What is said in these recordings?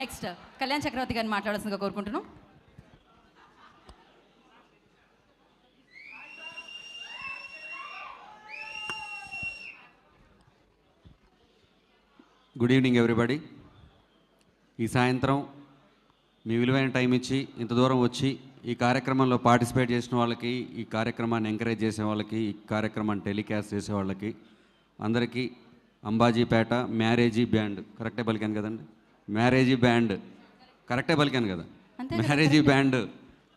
Next Kalyan చక్రవర్తి గారిని మాట్లాడాల్సిందిగా కోరుకుంటున్నాం. Good evening everybody. ఈ సాయంత్రం మీ విలువైన టైం ఇచ్చి ఇంత దూరం వచ్చి ఈ కార్యక్రమంలో పార్టిసిపేట్ చేసిన వాళ్ళకి, ఈ కార్యక్రమాన్ని ఎంకరేజ్ చేసే వాళ్ళకి, ఈ కార్యక్రమాన్ని టెలికాస్ట్ చేసే వాళ్ళకి అందరికీ అంబాజీపేట మ్యారేజీ బ్యాండ్, కరెక్టే పలికాను కదండి? మ్యారేజీ బ్యాండ్ కరెక్టే పలికాను కదా? మ్యారేజీ బ్యాండ్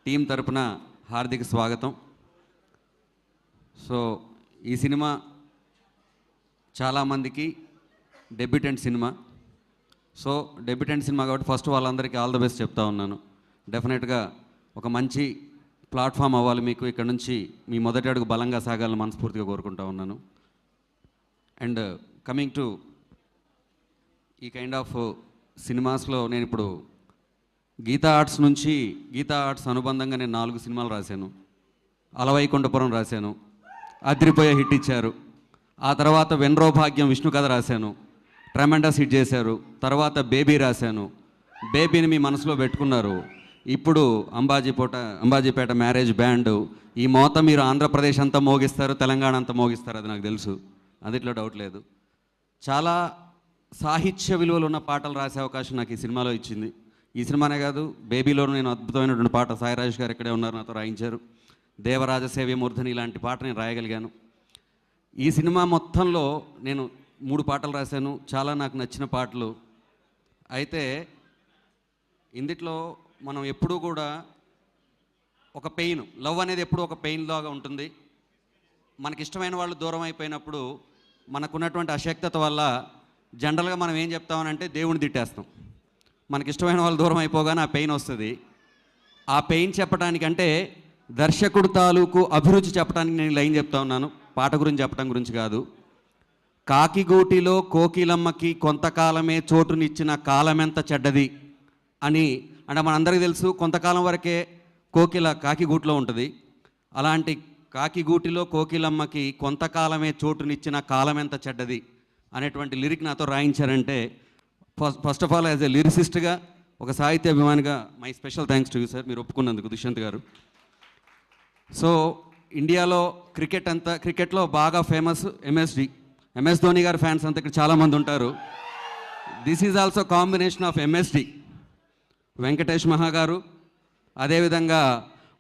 టీం తరపున హార్దిక స్వాగతం. సో ఈ సినిమా చాలామందికి debutant cinema. So debutant cinema కాబట్టి ఫస్ట్ వాళ్ళందరికీ ఆల్ ద బెస్ట్ చెప్తా ఉన్నాను. డెఫినెట్గా ఒక మంచి ప్లాట్ఫామ్ అవ్వాలి మీకు. ఇక్కడ నుంచి మీ మొదటి అడుగు బలంగా సాగాలని మనస్ఫూర్తిగా కోరుకుంటా ఉన్నాను. అండ్ కమింగ్ టు ఈ కైండ్ ఆఫ్ సినిమాస్లో నేను ఇప్పుడు గీతా ఆర్ట్స్ అనుబంధంగా నేను 4 సినిమాలు రాశాను. అలవైకుంఠపురం రాశాను, అదిరిపోయే హిట్ ఇచ్చారు. ఆ తర్వాత వెన్రో భాగ్యం విష్ణు కథ రాశాను, ట్రెమెండస్ హిట్ చేశారు. తర్వాత బేబీ రాశాను, బేబీని మీ మనసులో పెట్టుకున్నారు. ఇప్పుడు అంబాజీపేట మ్యారేజ్ బ్యాండ్. ఈ మోత మీరు ఆంధ్రప్రదేశ్ అంతా మోగిస్తారు, తెలంగాణ అంతా మోగిస్తారు, అది నాకు తెలుసు, అందులో డౌట్ లేదు. చాలా సాహిత్య విలువలు ఉన్న పాటలు రాసే అవకాశం నాకు ఈ సినిమాలో ఇచ్చింది. ఈ సినిమానే కాదు, బేబీలో నేను అద్భుతమైనటువంటి పాట సాయిరాజ్ గారు ఇక్కడే ఉన్నారు, నాతో రాయించారు. దేవరాజ సేవ్యమూర్ధని ఇలాంటి పాట నేను రాయగలిగాను. ఈ సినిమా మొత్తంలో నేను 3 పాటలు రాశాను, చాలా నాకు నచ్చిన పాటలు. అయితే ఇందులో మనం ఎప్పుడూ కూడా ఒక పెయిన్, లవ్ అనేది ఎప్పుడూ ఒక పెయిన్ లాగా ఉంటుంది. మనకిష్టమైన వాళ్ళు దూరం అయిపోయినప్పుడు మనకున్నటువంటి అశక్తత వల్ల జనరల్గా మనం ఏం చెప్తామనంటే దేవుని తిట్టేస్తాం. మనకిష్టమైన వాళ్ళు దూరం అయిపోగానే ఆ పెయిన్ వస్తుంది. ఆ పెయిన్ చెప్పడానికంటే దర్శకుడు తాలూకు అభిరుచి చెప్పడానికి నేను లైన్ చెప్తా ఉన్నాను, పాట గురించి చెప్పడం గురించి కాదు. కాకిగూటిలో కోకిలమ్మకి కొంతకాలమే చోటునిచ్చిన కాలమెంత చెడ్డది అని. అంటే మనందరికీ తెలుసు, కొంతకాలం వరకే కోకిల కాకిగూటిలో ఉంటుంది. అలాంటి కాకిగూటిలో కోకిలమ్మకి కొంతకాలమే చోటునిచ్చిన కాలమెంత చెడ్డది అనేటువంటి లిరిక్ నాతో రాయించారంటే first of all as a లిరిసిస్ట్గా, ఒక సాహిత్య అభిమానిగా my special thanks to you sir, మీరు ఒప్పుకున్నందుకు, దుష్యంత్ గారు. సో ఇండియాలో క్రికెట్లో బాగా ఫేమస్ ఎంఎస్ ధోని గారి ఫ్యాన్స్ అంతా ఇక్కడ చాలామంది ఉంటారు. This is also combination of MSD, Venkatesh మహా గారు, అదేవిధంగా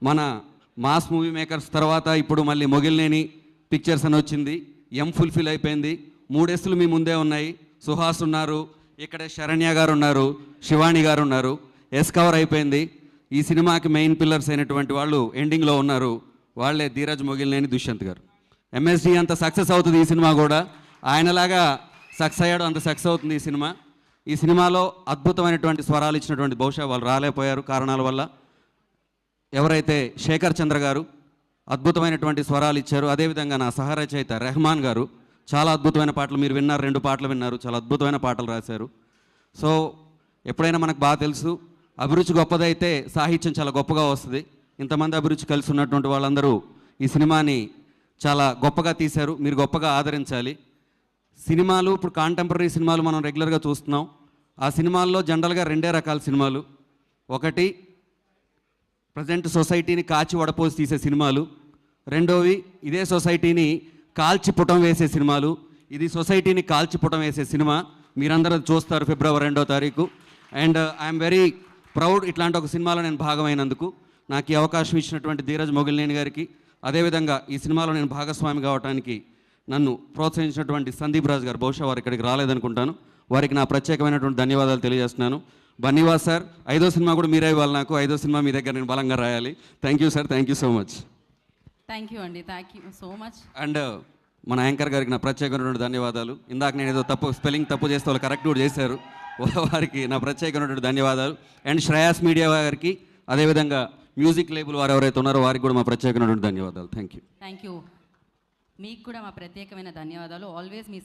మన మాస్ మూవీ మేకర్స్ తర్వాత ఇప్పుడు మళ్ళీ మొగిలినేని పిక్చర్స్ అని వచ్చింది. ఫుల్ఫిల్ అయిపోయింది. 3 ఎస్సులు మీ ముందే ఉన్నాయి. సుహాస్ ఉన్నారు, ఇక్కడే శరణ్య గారు ఉన్నారు, శివాణి గారు ఉన్నారు. ఎస్ కవర్ అయిపోయింది. ఈ సినిమాకి మెయిన్ పిల్లర్స్ అయినటువంటి వాళ్ళు ఎండింగ్లో ఉన్నారు, వాళ్ళే ధీరజ్, మొగిలినేని, దుష్యంత్ గారు. ఎంఎస్డి అంత సక్సెస్ అవుతుంది ఈ సినిమా కూడా, ఆయనలాగా సక్సెస్ అయ్యాడు అంత సక్సెస్ అవుతుంది ఈ సినిమా. ఈ సినిమాలో అద్భుతమైనటువంటి స్వరాలు ఇచ్చినటువంటి, బహుశా వాళ్ళు రాలేకపోయారు కారణాల వల్ల, ఎవరైతే శేఖర్ చంద్ర గారు అద్భుతమైనటువంటి స్వరాలు ఇచ్చారు. అదేవిధంగా నా సహరచయిత రెహమాన్ గారు చాలా అద్భుతమైన పాటలు మీరు విన్నారు, 2 పాటలు విన్నారు, చాలా అద్భుతమైన పాటలు రాశారు. సో ఎప్పుడైనా మనకు బాగా తెలుసు, అభిరుచి గొప్పదైతే సాహిత్యం చాలా గొప్పగా వస్తుంది. ఇంతమంది అభిరుచి కలిసి ఉన్నటువంటి వాళ్ళందరూ ఈ సినిమాని చాలా గొప్పగా తీశారు, మీరు గొప్పగా ఆదరించాలి. సినిమాలు ఇప్పుడు కాంటెంపరీ సినిమాలు మనం రెగ్యులర్గా చూస్తున్నాం. ఆ సినిమాల్లో జనరల్గా 2 రకాల సినిమాలు. ఒకటి ప్రజెంట్ సొసైటీని కాచి వడపోసి తీసే సినిమాలు, రెండోవి ఇదే సొసైటీని కాల్చి పుటం వేసే సినిమాలు. ఇది సొసైటీని కాల్చి పుటం వేసే సినిమా, మీరందరూ చూస్తారు ఫిబ్రవరి 2వ తారీఖు. అండ్ ఐఎమ్ వెరీ ప్రౌడ్ ఇట్లాంటి ఒక సినిమాలో నేను భాగమైనందుకు. నాకు ఈ అవకాశం ఇచ్చినటువంటి ధీరజ్, మొగిలినేని గారికి, అదేవిధంగా ఈ సినిమాలో నేను భాగస్వామి కావడానికి నన్ను ప్రోత్సహించినటువంటి సందీప్ రాజ్ గారు, బహుశా వారు ఇక్కడికి రాలేదనుకుంటాను, వారికి నా ప్రత్యేకమైనటువంటి ధన్యవాదాలు తెలియజేస్తున్నాను. బన్నీవాస్ సార్, 5వ సినిమా కూడా మీరే ఇవ్వాలి నాకు, 5వ సినిమా మీ దగ్గర నేను బలంగా రాయాలి. Thank you sir, thank you so much. Thank you అండి, thank you so much. And మన యాంకర్ గారికి నా ప్రత్యేకమైనటువంటి ధన్యవాదాలు. ఇందాక నేను ఏదో స్పెల్లింగ్ తప్పు చేస్తే వాళ్ళు కరెక్ట్ కూడా చేశారు, వారికి నా ప్రత్యేకమైనటువంటి ధన్యవాదాలు. అండ్ శ్రేయాస్ మీడియా గారికి, అదేవిధంగా మ్యూజిక్ లేబుల్ వారు ఎవరైతే ఉన్నారో వారికి కూడా మా ప్రత్యేకమైనటువంటి ధన్యవాదాలు. Thank you. మీకు కూడా మా ప్రత్యేకమైన ధన్యవాదాలు. ఆల్వేస్ మీ